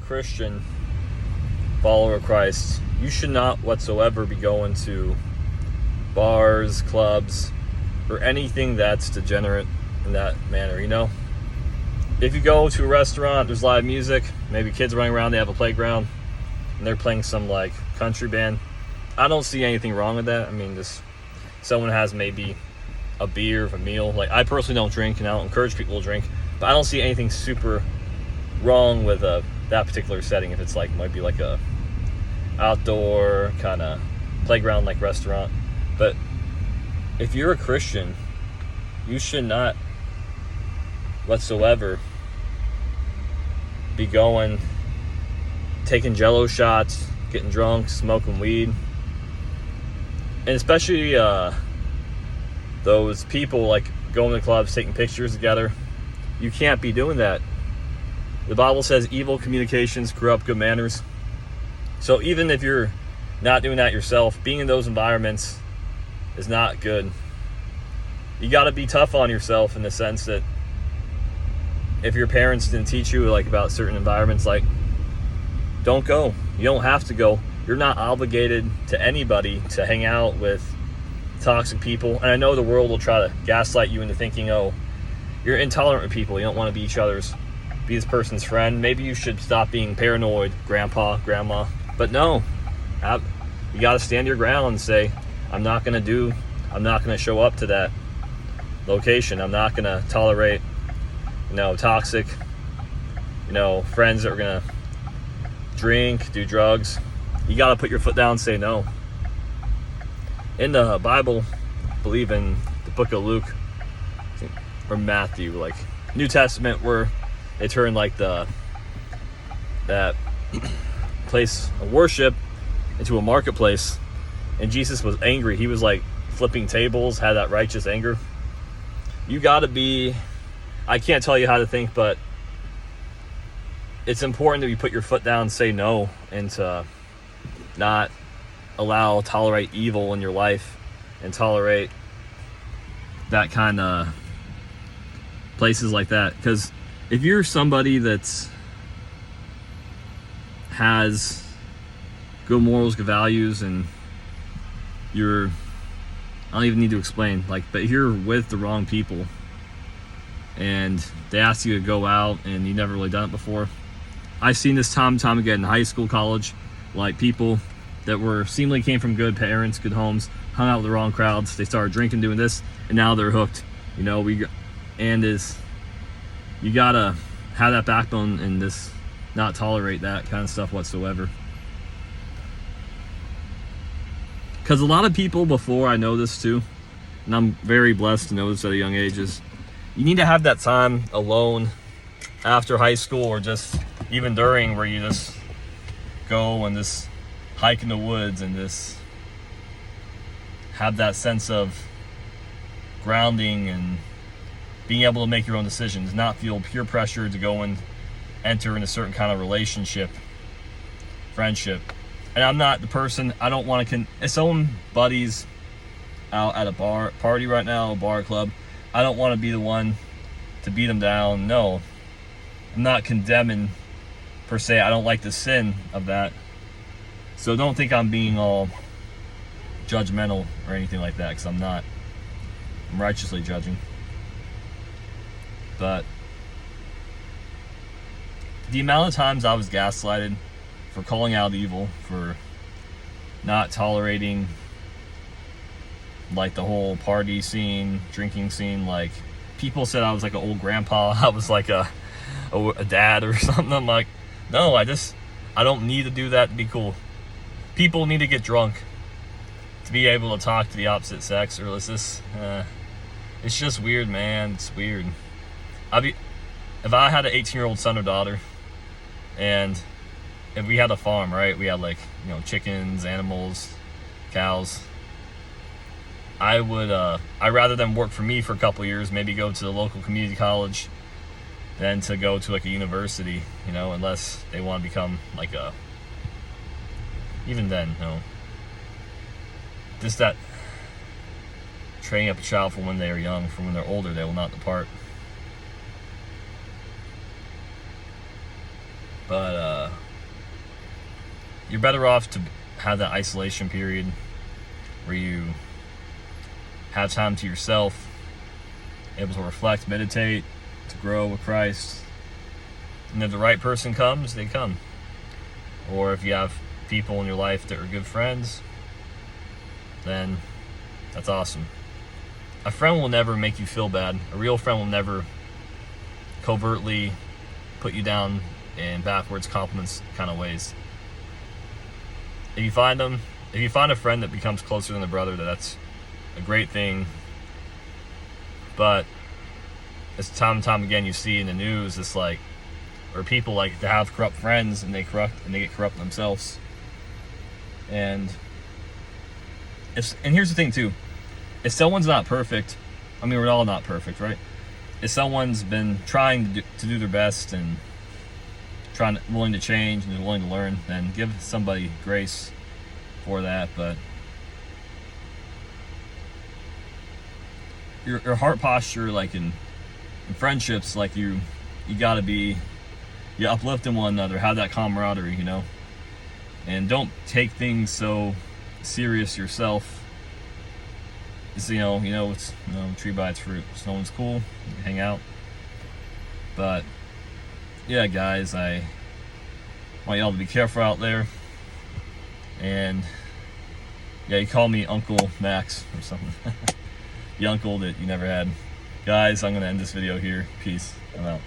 Christian follower of Christ, you should not whatsoever be going to bars, clubs, or anything that's degenerate in that manner, you know? If you go to a restaurant, there's live music, maybe kids running around, they have a playground, and they're playing some, like, country band. I don't see anything wrong with that. I mean, just someone has maybe a beer, a meal. Like, I personally don't drink, and I don't encourage people to drink, but I don't see anything super wrong with that particular setting. If it's like, might be like a outdoor kind of playground like restaurant. But if you're a Christian, you should not whatsoever be going, taking Jello shots, getting drunk, smoking weed. And especially those people like going to clubs, taking pictures together. You can't be doing that. The Bible says evil communications corrupt good manners. So even if you're not doing that yourself, being in those environments is not good. You got to be tough on yourself in the sense that if your parents didn't teach you like about certain environments, like, don't go. You don't have to go. You're not obligated to anybody to hang out with toxic people. And I know the world will try to gaslight you into thinking, oh, you're intolerant with people. You don't want to be this person's friend. Maybe you should stop being paranoid, grandpa, grandma. But no, you got to stand your ground and say, I'm not going to show up to that location. I'm not going to tolerate, toxic, friends that are going to drink, do drugs. You got to put your foot down and say no. In the Bible, I believe in the book of Luke or Matthew, like New Testament, where they turn like that place of worship into a marketplace, and Jesus was angry. He was like flipping tables, had that righteous anger. You got to be, I can't tell you how to think, but it's important that you put your foot down and say no, and to not tolerate evil in your life and tolerate that kind of places like that. Because if you're somebody that's has good morals, good values, and I don't even need to explain, but if you're with the wrong people and they ask you to go out and you've never really done it before, I've seen this time and time again in high school, college, like people that seemingly came from good parents, good homes, hung out with the wrong crowds, they started drinking, doing this, and now they're hooked. You gotta have that backbone and just not tolerate that kind of stuff whatsoever. Because a lot of people before, I know this too, and I'm very blessed to know this at a young age, is you need to have that time alone after high school or just even during, where you just go and just hike in the woods and just have that sense of grounding and being able to make your own decisions, not feel peer pressure to go and enter in a certain kind of relationship, friendship. And I'm not the person, I don't want to, if someone buddies out at a party right now, a bar club, I don't want to be the one to beat them down. No, I'm not condemning per se. I don't like the sin of that. So don't think I'm being all judgmental or anything like that, because I'm not. I'm righteously judging. But the amount of times I was gaslighted for calling out evil, for not tolerating like the whole party scene, drinking scene, like people said I was like an old grandpa, I was like a dad or something. I'm like, no, I don't need to do that to be cool. People need to get drunk to be able to talk to the opposite sex, or it's just weird, man. It's weird. If I had an 18-year-old son or daughter, and if we had a farm, right, we had chickens, animals, cows, I'd rather them work for me for a couple years, maybe go to the local community college, than to go to a university, unless they want to become even then, just that training up a child from when they are young, from when they're older, they will not depart. But you're better off to have that isolation period where you have time to yourself, able to reflect, meditate, to grow with Christ. And if the right person comes, they come. Or if you have people in your life that are good friends, then that's awesome. A friend will never make you feel bad. A real friend will never covertly put you down in backwards compliments kind of ways. If you find a friend that becomes closer than a brother, that's a great thing. But as time and time again you see in the news, it's like, or people like to have corrupt friends and they get corrupt themselves. And here's the thing too, if someone's not perfect, I mean, we're all not perfect, right? If someone's been trying to do their best and willing to change and willing to learn, then give somebody grace for that. But your heart posture, like in friendships, like you gotta be, you uplifting one another, have that camaraderie, you know, and don't take things so serious yourself. It's, you know, it's, tree by its fruit. So no one's cool, you can hang out. But yeah, guys, I want y'all to be careful out there. And yeah, you call me Uncle Max or something. The uncle that you never had. Guys, I'm gonna end this video here. Peace. I'm out.